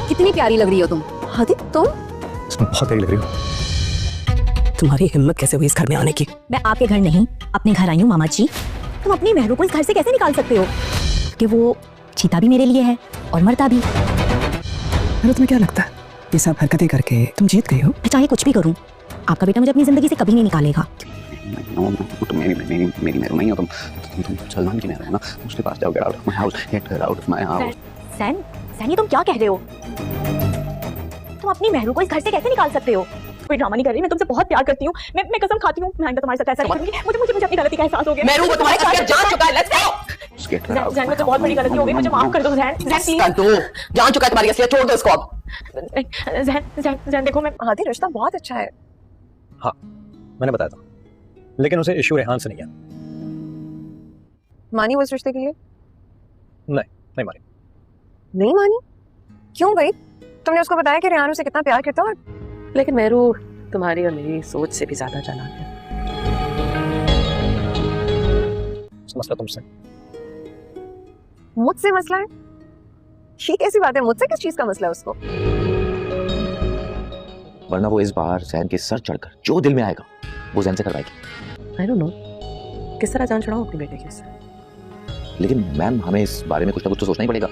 कितनी प्यारी लग रही हो तुम। हादी तुम बहुत प्यारी लग रही हो। तुम्हारी हिम्मत कैसे हुई इस घर में आने की? मैं आपके घर नहीं, अपने घर आई हूँ मामा जी। तुम अपनी महरू को इस घर से कैसे निकाल सकते हो कि वो चीता भी मेरे लिए है और मरता भी। तुम्हें क्या लगता है ये सब हरकतें करके तुम जीत गई हो? मैं चाहे कुछ भी करूँ, आपका बेटा मुझे अपनी जिंदगी से कभी नहीं निकालेगा। तुम मेरी महरू नहीं हो, तुम सलमान की महरू हो ना। उसके पास जाओ, get out of my house, get out of my house. सैन ये तुम क्या कह रहे हो? तुम अपनी महरू को इस घर से कैसे निकाल सकते हो? कोई ड्रामा नहीं कर रही, मैं तुमसे बहुत प्यार करती हूँ। मैं कसम खाती हूँ मैं आइंदा तुम्हारे साथ ऐसा नहीं करूंगी। मुझे अपनी गलती का एहसास हो गया। महरू को तुम्हारे साथ जान चुका है। Let's go. जैन मुझे बहुत बड़ी गलती हो गई, मुझे माफ कर दो जैन। कर दो, जान चुका है तुम्हारी असलियत, छोड़ दो इसको अब। जैन देखो, मैं हादी रिश्ता बहुत अच्छा है। हाँ मैंने बताया था, लेकिन उसे इशू रेहान से नहीं है। मानी वो इस रिश्ते के लिए? नहीं मानी। नहीं मानी? क्यों भाई? तुमने उसको बताया कि रेहान उसे कितना प्यार करता है? लेकिन मेरू तुम्हारी और मेरी सोच से भी ज्यादा चालाक है। मसला तुमसे। मुझसे मसला है? ये कैसी बात है? मुझसे किस चीज का मसला है उसको? वरना वो इस बार जैन के सर चढ़कर जो दिल में आएगा वो जैन से करवाएगी। आई डोंट नो किस तरह जान छुड़ाऊं अपने बेटे की उससे। लेकिन मैम हमें इस बारे में कुछ ना कुछ तो सोचना ही पड़ेगा।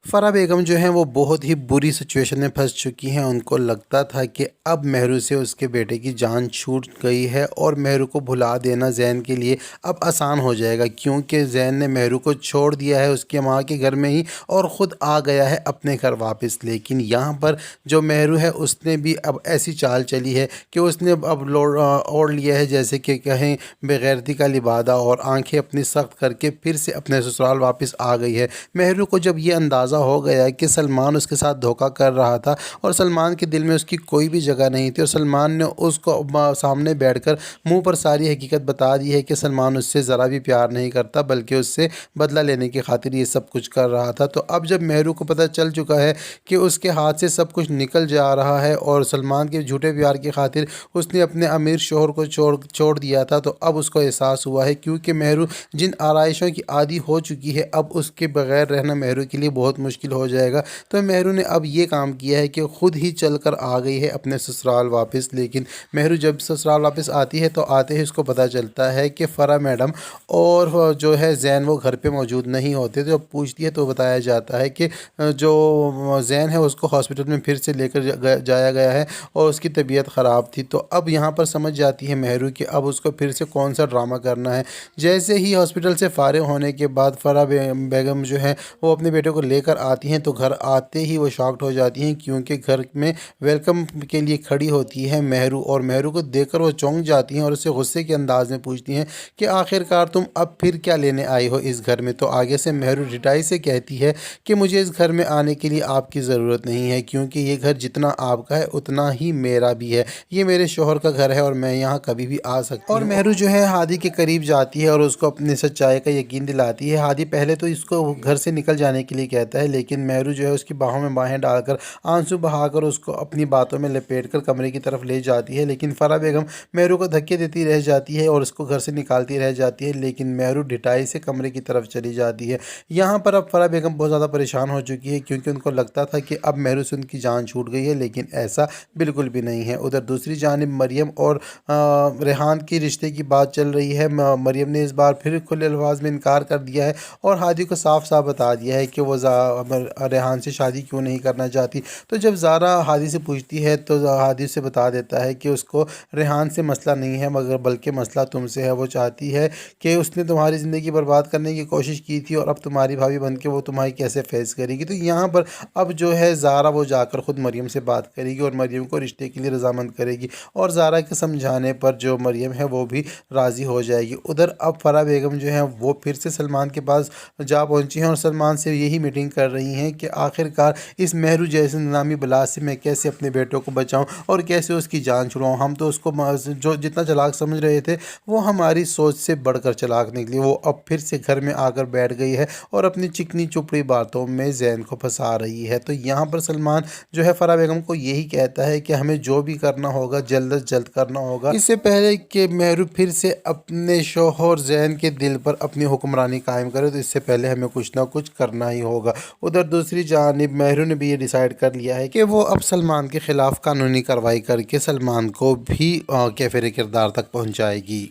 फ़रा बेगम जो हैं वो बहुत ही बुरी सिचुएशन में फंस चुकी हैं। उनको लगता था कि अब महरू से उसके बेटे की जान छूट गई है और महरू को भुला देना जैन के लिए अब आसान हो जाएगा, क्योंकि जैन ने महरू को छोड़ दिया है उसकी माँ के घर में ही और ख़ुद आ गया है अपने घर वापस। लेकिन यहाँ पर जो महरू है उसने भी अब ऐसी चाल चली है कि उसने अब ओढ़ लिया है जैसे कि कहें बेगैरती का लिबादा, और आँखें अपनी सख्त करके फिर से अपने ससुराल वापस आ गई है। महरू को जब ये अंदाज़ा हो गया कि सलमान उसके साथ धोखा कर रहा था और सलमान के दिल में उसकी कोई भी जगह नहीं थी, और सलमान ने उसको सामने बैठकर मुंह पर सारी हकीकत बता दी है कि सलमान उससे ज़रा भी प्यार नहीं करता बल्कि उससे बदला लेने की खातिर ये सब कुछ कर रहा था। तो अब जब महरू को पता चल चुका है कि उसके हाथ से सब कुछ निकल जा रहा है और सलमान के झूठे प्यार की खातिर उसने अपने अमीर शोहर को छोड़ दिया था, तो अब उसको एहसास हुआ है, क्योंकि महरू जिन आराइशों की आदी हो चुकी है अब उसके बगैर रहना महरू के लिए बहुत मुश्किल हो जाएगा। तो महरू ने अब ये काम किया है कि ख़ुद ही चल कर आ गई है अपने ससुराल वापस। लेकिन महरू जब ससुराल वापस आती है तो आते ही उसको पता चलता है कि फ़रा मैडम और जो है जैन वो घर पे मौजूद नहीं होते। तो जब पूछती है तो बताया जाता है कि जो जैन है उसको हॉस्पिटल में फिर से लेकर जाया गया है और उसकी तबीयत ख़राब थी। तो अब यहाँ पर समझ जाती है महरू कि अब उसको फिर से कौन सा ड्रामा करना है। जैसे ही हॉस्पिटल से फारिग होने के बाद फ़रा बेगम जो है वो अपने बेटे को लेकर आती हैं, तो घर आते ही वो शॉक्ड हो जाती हैं, क्योंकि घर में वेलकम के लिए खड़ी होती है महरू, और महरू को देखकर वो चौंक जाती हैं और उससे गुस्से के अंदाज में पूछती हैं कि आखिरकार तुम अब फिर क्या लेने आई हो इस घर में। तो आगे से महरू रिटाई से कहती है कि मुझे इस घर में आने के लिए आपकी ज़रूरत नहीं है, क्योंकि ये घर जितना आपका है उतना ही मेरा भी है। ये मेरे शोहर का घर है और मैं यहाँ कभी भी आ सकती हूँ। और महरू जो है हादी के करीब जाती है और उसको अपनी सच्चाई का यकीन दिलाती है। हादी पहले तो इसको घर से निकल जाने के लिए कहता है, लेकिन महरू जो है उसकी बाहों में बाहें डालकर आंसू बहाकर उसको अपनी बातों में लपेटकर कमरे की तरफ ले जाती है। लेकिन फ़रा बेगम महरू को धक्के देती रह जाती है और उसको घर से निकालती रह जाती है, लेकिन महरू ढिठाई से कमरे की तरफ चली जाती है। यहाँ पर अब फ़रा बेगम बहुत ज़्यादा परेशान हो चुकी है, क्योंकि उनको लगता था कि अब महरू से उनकी जान छूट गई है, लेकिन ऐसा बिल्कुल भी नहीं है। उधर दूसरी जानिब मरियम और रेहान की रिश्ते की बात चल रही है। मरियम ने इस बार फिर खुले अल्फाज में इनकार कर दिया है और हादी को साफ साफ बता दिया है कि वो रेहान से शादी क्यों नहीं करना चाहती। तो जब ज़ारा हादी से पूछती है तो हादी से बता देता है कि उसको रेहान से मसला नहीं है मगर बल्कि मसला तुमसे है। वो चाहती है कि उसने तुम्हारी ज़िंदगी बर्बाद करने की कोशिश की थी और अब तुम्हारी भाभी बन के वो तुम्हारी कैसे फेस करेगी। तो यहाँ पर अब जो है ज़ारा वो जाकर ख़ुद मरियम से बात करेगी और मरियम को रिश्ते के लिए रजामंद करेगी, और ज़ारा के समझाने पर जो मरियम है वो भी राज़ी हो जाएगी। उधर अब फ़रा बेगम जो है वो फिर से सलमान के पास जा पहुँची हैं और सलमान से यही मीटिंग कर रही हैं कि आखिरकार इस महरू जैसे नामी बला से मैं कैसे अपने बेटों को बचाऊं और कैसे उसकी जान छुड़ाऊं। हम तो उसको जो जितना चालाक समझ रहे थे वो हमारी सोच से बढ़कर चालाक निकली। वो अब फिर से घर में आकर बैठ गई है और अपनी चिकनी चुपड़ी बातों में जैन को फंसा रही है। तो यहाँ पर सलमान जो है फ़रा बेगम को यही कहता है कि हमें जो भी करना होगा जल्द अज जल्द करना होगा, इससे पहले कि महरू फिर से अपने शौहर जैन के दिल पर अपनी हुक्मरानी कायम करे, तो इससे पहले हमें कुछ ना कुछ करना ही होगा। उधर दूसरी जानिब मेहरू ने भी ये डिसाइड कर लिया है कि वो अब सलमान के ख़िलाफ़ कानूनी कार्रवाई करके सलमान को भी कैफ़िर किरदार तक पहुँचाएगी।